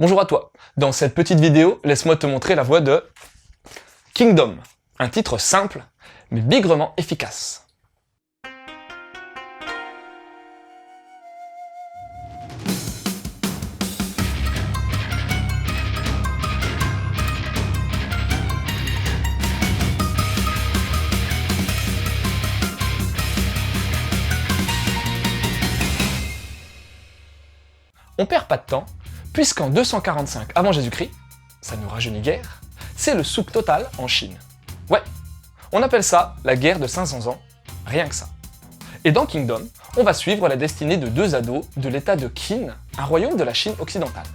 Bonjour à toi. Dans cette petite vidéo, laisse-moi te montrer la voix de Kingdom, un titre simple, mais bigrement efficace. On perd pas de temps, puisqu'en 245 avant Jésus-Christ, ça nous rajeunit guère, c'est le souk total en Chine. Ouais, on appelle ça la guerre de 500 ans, rien que ça. Et dans Kingdom, on va suivre la destinée de deux ados de l'état de Qin, un royaume de la Chine occidentale.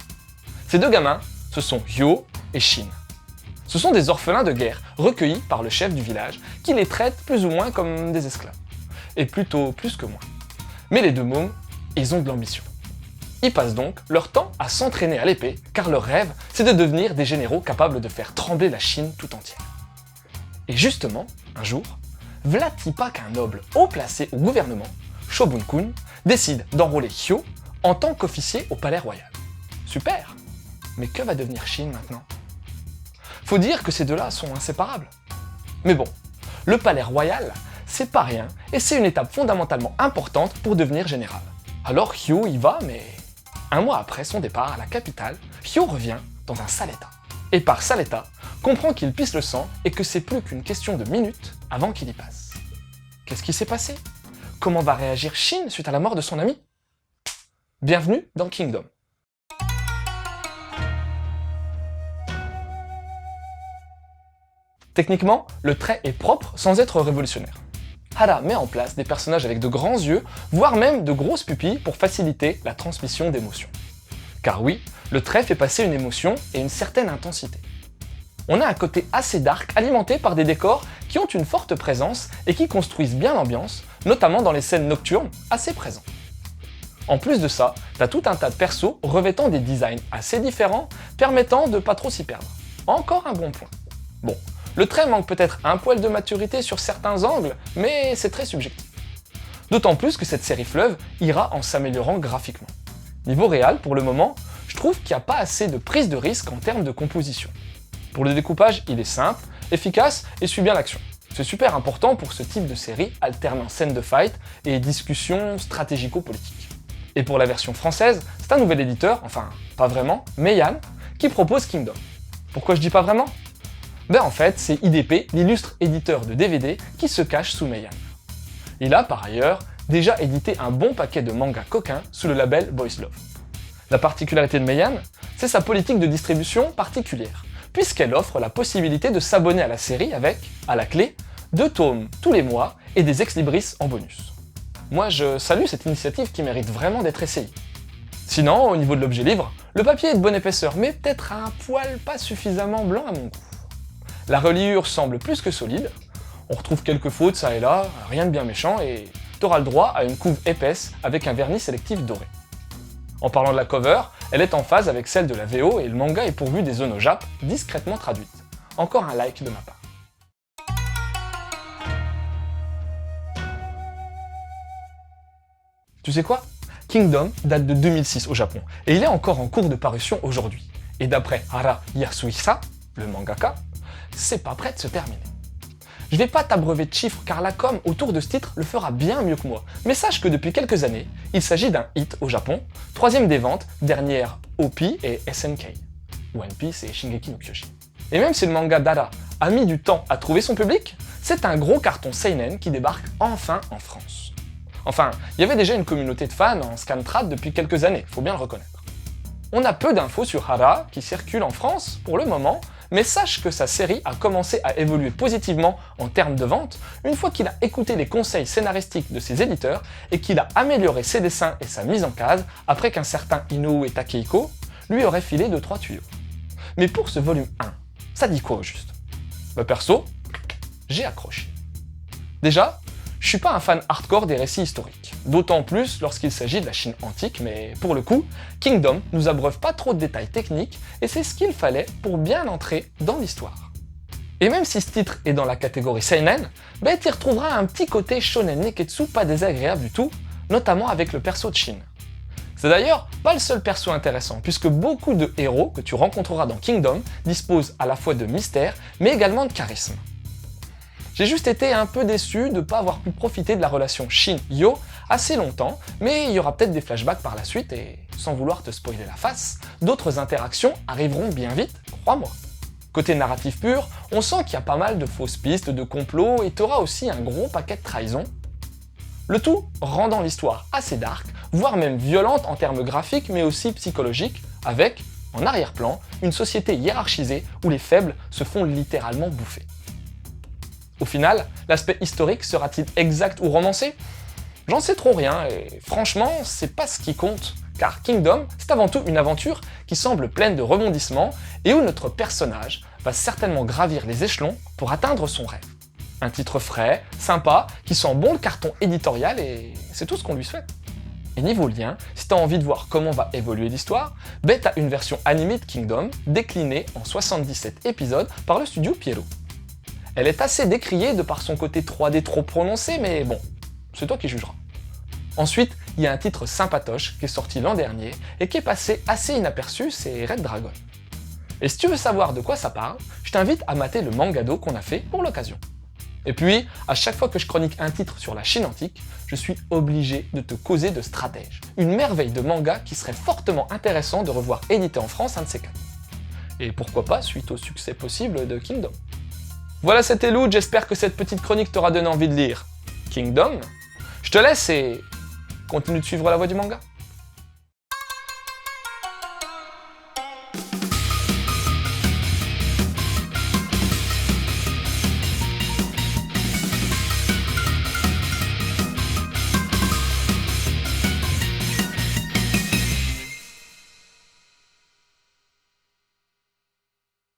Ces deux gamins, ce sont Hyo et Shin. Ce sont des orphelins de guerre recueillis par le chef du village qui les traite plus ou moins comme des esclaves. Et plutôt plus que moins. Mais les deux mômes, ils ont de l'ambition. Ils passent donc leur temps à s'entraîner à l'épée, car leur rêve, c'est de devenir des généraux capables de faire trembler la Chine tout entière. Et justement, un jour, v'là-t-il pas qu'un noble haut placé au gouvernement, Shobun-kun, décide d'enrôler Hyo en tant qu'officier au palais royal. Super! Mais que va devenir Shin maintenant? Faut dire que ces deux-là sont inséparables. Mais bon, le palais royal, c'est pas rien, et c'est une étape fondamentalement importante pour devenir général. Alors Hyo y va, mais un mois après son départ à la capitale, Hyo revient dans un sale état. Et par sale état, comprend qu'il pisse le sang et que c'est plus qu'une question de minutes avant qu'il y passe. Qu'est-ce qui s'est passé? Comment va réagir Shin suite à la mort de son ami? Bienvenue dans Kingdom. Techniquement, le trait est propre sans être révolutionnaire. Hara met en place des personnages avec de grands yeux, voire même de grosses pupilles pour faciliter la transmission d'émotions. Car oui, le trait fait passer une émotion et une certaine intensité. On a un côté assez dark alimenté par des décors qui ont une forte présence et qui construisent bien l'ambiance, notamment dans les scènes nocturnes assez présents. En plus de ça, t'as tout un tas de persos revêtant des designs assez différents, permettant de pas trop s'y perdre. Encore un bon point. Bon, le trait manque peut-être un poil de maturité sur certains angles, mais c'est très subjectif. D'autant plus que cette série fleuve ira en s'améliorant graphiquement. Niveau réal, pour le moment, je trouve qu'il n'y a pas assez de prise de risque en termes de composition. Pour le découpage, il est simple, efficace et suit bien l'action. C'est super important pour ce type de série alternant scènes de fight et discussions stratégico-politiques. Et pour la version française, c'est un nouvel éditeur, enfin pas vraiment, Meian, qui propose Kingdom. Pourquoi je dis pas vraiment? Ben en fait, c'est IDP, l'illustre éditeur de DVD, qui se cache sous Meian. Il a par ailleurs déjà édité un bon paquet de mangas coquins sous le label Boys Love. La particularité de Meian, c'est sa politique de distribution particulière, puisqu'elle offre la possibilité de s'abonner à la série avec, à la clé, 2 tomes tous les mois et des ex-libris en bonus. Moi je salue cette initiative qui mérite vraiment d'être essayée. Sinon, au niveau de l'objet livre, le papier est de bonne épaisseur, mais peut-être un poil pas suffisamment blanc à mon goût. La reliure semble plus que solide, on retrouve quelques fautes ça et là, rien de bien méchant, et t'auras le droit à une couve épaisse avec un vernis sélectif doré. En parlant de la cover, elle est en phase avec celle de la VO et le manga est pourvu des zones au Jap, discrètement traduites. Encore un like de ma part. Tu sais quoi? Kingdom date de 2006 au Japon, et il est encore en cours de parution aujourd'hui. Et d'après Hara Yasuhisa, le mangaka, c'est pas prêt de se terminer. Je vais pas t'abreuver de chiffres car la com autour de ce titre le fera bien mieux que moi, mais sache que depuis quelques années, il s'agit d'un hit au Japon, 3e des ventes, derrière OP et SNK. One Piece et Shingeki no Kyojin. Et même si le manga Dara a mis du temps à trouver son public, c'est un gros carton seinen qui débarque enfin en France. Enfin, il y avait déjà une communauté de fans en scantrad depuis quelques années, faut bien le reconnaître. On a peu d'infos sur Hara qui circulent en France pour le moment, mais sache que sa série a commencé à évoluer positivement en termes de vente une fois qu'il a écouté les conseils scénaristiques de ses éditeurs et qu'il a amélioré ses dessins et sa mise en case après qu'un certain Inoue Takehiko lui aurait filé 2-3 tuyaux. Mais pour ce volume 1, ça dit quoi au juste? Bah perso, j'ai accroché. Déjà, je suis pas un fan hardcore des récits historiques, d'autant plus lorsqu'il s'agit de la Chine antique, mais pour le coup, Kingdom nous abreuve pas trop de détails techniques et c'est ce qu'il fallait pour bien entrer dans l'histoire. Et même si ce titre est dans la catégorie seinen, ben t'y retrouveras un petit côté shonen neketsu pas désagréable du tout, notamment avec le perso de Shin. C'est d'ailleurs pas le seul perso intéressant, puisque beaucoup de héros que tu rencontreras dans Kingdom disposent à la fois de mystère, mais également de charisme. J'ai juste été un peu déçu de ne pas avoir pu profiter de la relation Shin-Yo assez longtemps, mais il y aura peut-être des flashbacks par la suite, et sans vouloir te spoiler la face, d'autres interactions arriveront bien vite, crois-moi. Côté narratif pur, on sent qu'il y a pas mal de fausses pistes, de complots, et t'auras aussi un gros paquet de trahisons. Le tout rendant l'histoire assez dark, voire même violente en termes graphiques, mais aussi psychologiques, avec, en arrière-plan, une société hiérarchisée où les faibles se font littéralement bouffer. Au final, l'aspect historique sera-t-il exact ou romancé? J'en sais trop rien, et franchement, c'est pas ce qui compte, car Kingdom, c'est avant tout une aventure qui semble pleine de rebondissements et où notre personnage va certainement gravir les échelons pour atteindre son rêve. Un titre frais, sympa, qui sent bon le carton éditorial et c'est tout ce qu'on lui souhaite. Et niveau lien, si t'as envie de voir comment va évoluer l'histoire, t'as une version animée de Kingdom déclinée en 77 épisodes par le studio Pierrot. Elle est assez décriée de par son côté 3D trop prononcé, mais bon, c'est toi qui jugeras. Ensuite, il y a un titre sympatoche qui est sorti l'an dernier et qui est passé assez inaperçu, c'est Red Dragon. Et si tu veux savoir de quoi ça parle, je t'invite à mater le mangado qu'on a fait pour l'occasion. Et puis, à chaque fois que je chronique un titre sur la Chine antique, je suis obligé de te causer de Stratège, une merveille de manga qui serait fortement intéressant de revoir édité en France un de ces quatre. Et pourquoi pas suite au succès possible de Kingdom. Voilà, c'était Lou, j'espère que cette petite chronique t'aura donné envie de lire Kingdom. Je te laisse et continue de suivre la voie du manga.